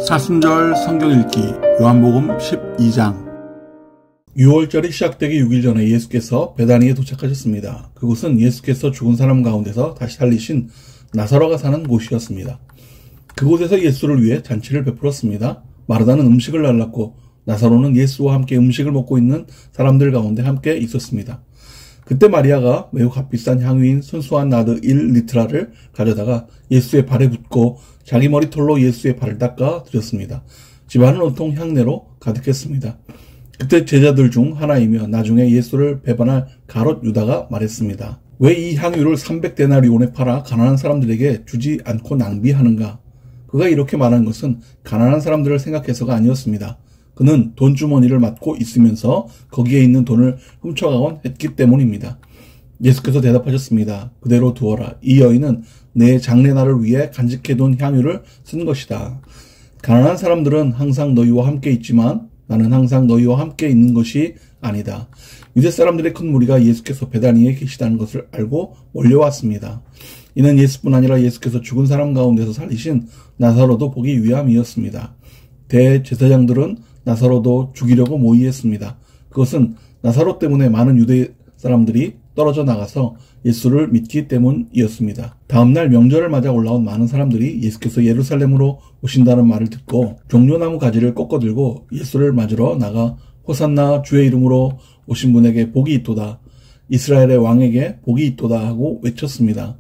사순절 성경 읽기 요한복음 12장. 6월절이 시작되기 6일 전에 예수께서 베다니에 도착하셨습니다. 그곳은 예수께서 죽은 사람 가운데서 다시 살리신 나사로가 사는 곳이었습니다. 그곳에서 예수를 위해 잔치를 베풀었습니다. 마르다는 음식을 날랐고 나사로는 예수와 함께 음식을 먹고 있는 사람들 가운데 함께 있었습니다. 그때 마리아가 매우 값비싼 향유인 순수한 나드 1리트라를 가져다가 예수의 발에 붓고 자기 머리털로 예수의 발을 닦아 드렸습니다. 집안은 온통 향내로 가득했습니다. 그때 제자들 중 하나이며 나중에 예수를 배반할 가롯 유다가 말했습니다. 왜 이 향유를 300데나리온에 팔아 가난한 사람들에게 주지 않고 낭비하는가? 그가 이렇게 말한 것은 가난한 사람들을 생각해서가 아니었습니다. 그는 돈주머니를 맡고 있으면서 거기에 있는 돈을 훔쳐가곤 했기 때문입니다. 예수께서 대답하셨습니다. 그대로 두어라. 이 여인은 내 장례날을 위해 간직해둔 향유를 쓴 것이다. 가난한 사람들은 항상 너희와 함께 있지만 나는 항상 너희와 함께 있는 것이 아니다. 유대 사람들의 큰 무리가 예수께서 베다니에 계시다는 것을 알고 몰려왔습니다. 이는 예수뿐 아니라 예수께서 죽은 사람 가운데서 살리신 나사로도 보기 위함이었습니다. 대제사장들은 나사로도 죽이려고 모의했습니다. 그것은 나사로 때문에 많은 유대 사람들이 떨어져 나가서 예수를 믿기 때문이었습니다. 다음날 명절을 맞아 올라온 많은 사람들이 예수께서 예루살렘으로 오신다는 말을 듣고 종려나무 가지를 꺾어들고 예수를 맞으러 나가 호산나 주의 이름으로 오신 분에게 복이 있도다. 이스라엘의 왕에게 복이 있도다 하고 외쳤습니다.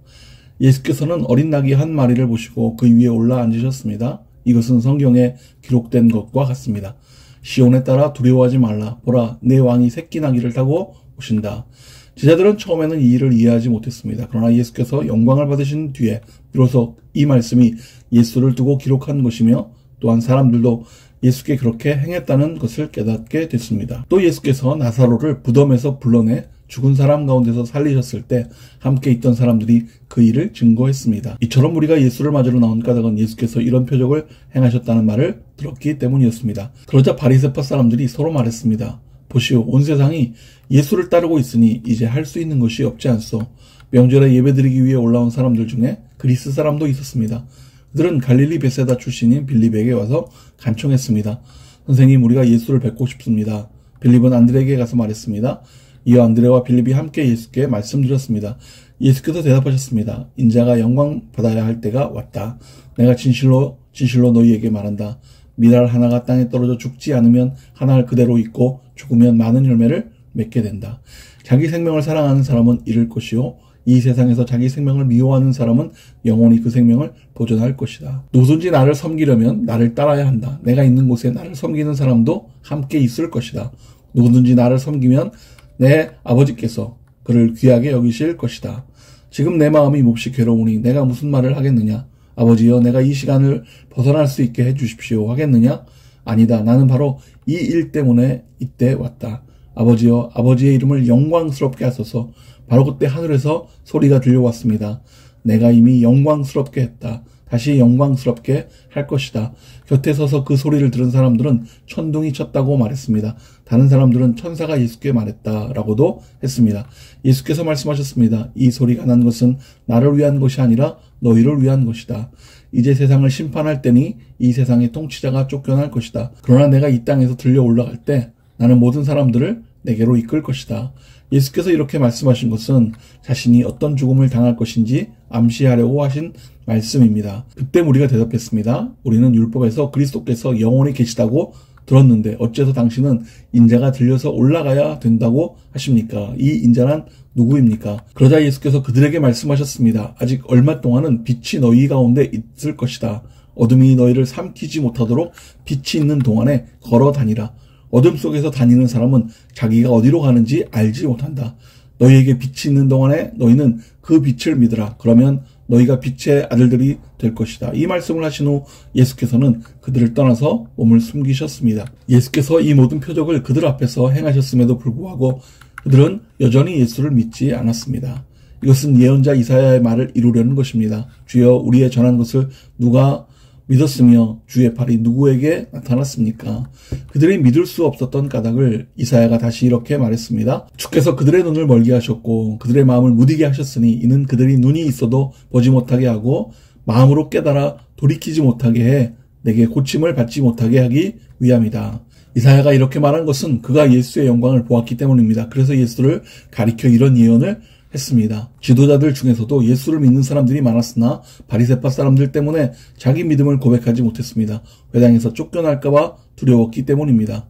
예수께서는 어린 나귀 한 마리를 보시고 그 위에 올라 앉으셨습니다. 이것은 성경에 기록된 것과 같습니다. 시온에 따라 두려워하지 말라. 보라, 내 왕이 새끼 나귀를 타고 오신다. 제자들은 처음에는 이 일을 이해하지 못했습니다. 그러나 예수께서 영광을 받으신 뒤에 비로소 이 말씀이 예수를 두고 기록한 것이며 또한 사람들도 예수께 그렇게 행했다는 것을 깨닫게 됐습니다. 또 예수께서 나사로를 무덤에서 불러내 죽은 사람 가운데서 살리셨을 때 함께 있던 사람들이 그 일을 증거했습니다. 이처럼 우리가 예수를 맞으러 나온 까닭은 예수께서 이런 표적을 행하셨다는 말을 들었기 때문이었습니다. 그러자 바리새파 사람들이 서로 말했습니다. 보시오, 온 세상이 예수를 따르고 있으니 이제 할 수 있는 것이 없지 않소. 명절에 예배드리기 위해 올라온 사람들 중에 그리스 사람도 있었습니다. 그들은 갈릴리 베세다 출신인 빌립에게 와서 간청했습니다. 선생님, 우리가 예수를 뵙고 싶습니다. 빌립은 안드레에게 가서 말했습니다. 이어 안드레와 빌립이 함께 예수께 말씀드렸습니다. 예수께서 대답하셨습니다. 인자가 영광 받아야 할 때가 왔다. 내가 진실로 너희에게 말한다. 미랄 하나가 땅에 떨어져 죽지 않으면 하나 그대로 있고 죽으면 많은 열매를 맺게 된다. 자기 생명을 사랑하는 사람은 잃을 것이요 이 세상에서 자기 생명을 미워하는 사람은 영원히 그 생명을 보존할 것이다. 누구든지 나를 섬기려면 나를 따라야 한다. 내가 있는 곳에 나를 섬기는 사람도 함께 있을 것이다. 누구든지 나를 섬기면 내 아버지께서 그를 귀하게 여기실 것이다. 지금 내 마음이 몹시 괴로우니 내가 무슨 말을 하겠느냐? 아버지여, 내가 이 시간을 벗어날 수 있게 해주십시오 하겠느냐? 아니다. 나는 바로 이 일 때문에 이때 왔다. 아버지여, 아버지의 이름을 영광스럽게 하소서. 바로 그때 하늘에서 소리가 들려왔습니다. 내가 이미 영광스럽게 했다. 다시 영광스럽게 할 것이다. 곁에 서서 그 소리를 들은 사람들은 천둥이 쳤다고 말했습니다. 다른 사람들은 천사가 예수께 말했다라고도 했습니다. 예수께서 말씀하셨습니다. 이 소리가 난 것은 나를 위한 것이 아니라 너희를 위한 것이다. 이제 세상을 심판할 때니 이 세상의 통치자가 쫓겨날 것이다. 그러나 내가 이 땅에서 들려 올라갈 때 나는 모든 사람들을 내게로 이끌 것이다. 예수께서 이렇게 말씀하신 것은 자신이 어떤 죽음을 당할 것인지 암시하려고 하신 말씀입니다. 그때 우리가 대답했습니다. 우리는 율법에서 그리스도께서 영원히 계시다고 들었는데 어째서 당신은 인자가 들려서 올라가야 된다고 하십니까? 이 인자란 누구입니까? 그러자 예수께서 그들에게 말씀하셨습니다. 아직 얼마 동안은 빛이 너희 가운데 있을 것이다. 어둠이 너희를 삼키지 못하도록 빛이 있는 동안에 걸어 다니라. 어둠 속에서 다니는 사람은 자기가 어디로 가는지 알지 못한다. 너희에게 빛이 있는 동안에 너희는 그 빛을 믿으라. 그러면 너희가 빛의 아들들이 될 것이다. 이 말씀을 하신 후 예수께서는 그들을 떠나서 몸을 숨기셨습니다. 예수께서 이 모든 표적을 그들 앞에서 행하셨음에도 불구하고 그들은 여전히 예수를 믿지 않았습니다. 이것은 예언자 이사야의 말을 이루려는 것입니다. 주여, 우리의 전한 것을 누가 믿었으며 주의 팔이 누구에게 나타났습니까? 그들이 믿을 수 없었던 까닭을 이사야가 다시 이렇게 말했습니다. 주께서 그들의 눈을 멀게 하셨고 그들의 마음을 무디게 하셨으니 이는 그들이 눈이 있어도 보지 못하게 하고 마음으로 깨달아 돌이키지 못하게 해 내게 고침을 받지 못하게 하기 위함이다. 이사야가 이렇게 말한 것은 그가 예수의 영광을 보았기 때문입니다. 그래서 예수를 가리켜 이런 예언을 했습니다. 지도자들 중에서도 예수를 믿는 사람들이 많았으나 바리새파 사람들 때문에 자기 믿음을 고백하지 못했습니다. 회당에서 쫓겨날까봐 두려웠기 때문입니다.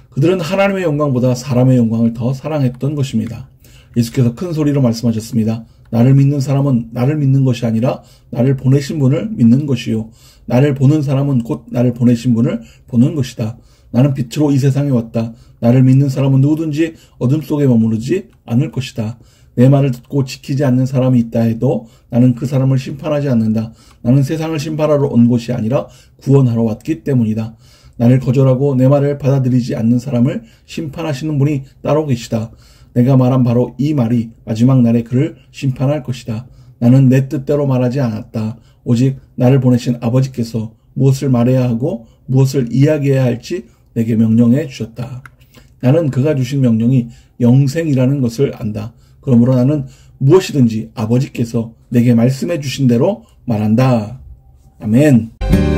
그들은 하나님의 영광보다 사람의 영광을 더 사랑했던 것입니다. 예수께서 큰 소리로 말씀하셨습니다. 나를 믿는 사람은 나를 믿는 것이 아니라 나를 보내신 분을 믿는 것이요. 나를 보는 사람은 곧 나를 보내신 분을 보는 것이다. 나는 빛으로 이 세상에 왔다. 나를 믿는 사람은 누구든지 어둠 속에 머무르지 않을 것이다. 내 말을 듣고 지키지 않는 사람이 있다 해도 나는 그 사람을 심판하지 않는다. 나는 세상을 심판하러 온 것이 아니라 구원하러 왔기 때문이다. 나를 거절하고 내 말을 받아들이지 않는 사람을 심판하시는 분이 따로 계시다. 내가 말한 바로 이 말이 마지막 날에 그를 심판할 것이다. 나는 내 뜻대로 말하지 않았다. 오직 나를 보내신 아버지께서 무엇을 말해야 하고 무엇을 이야기해야 할지 내게 명령해 주셨다. 나는 그가 주신 명령이 영생이라는 것을 안다. 그러므로 나는 무엇이든지 아버지께서 내게 말씀해 주신 대로 말한다. 아멘.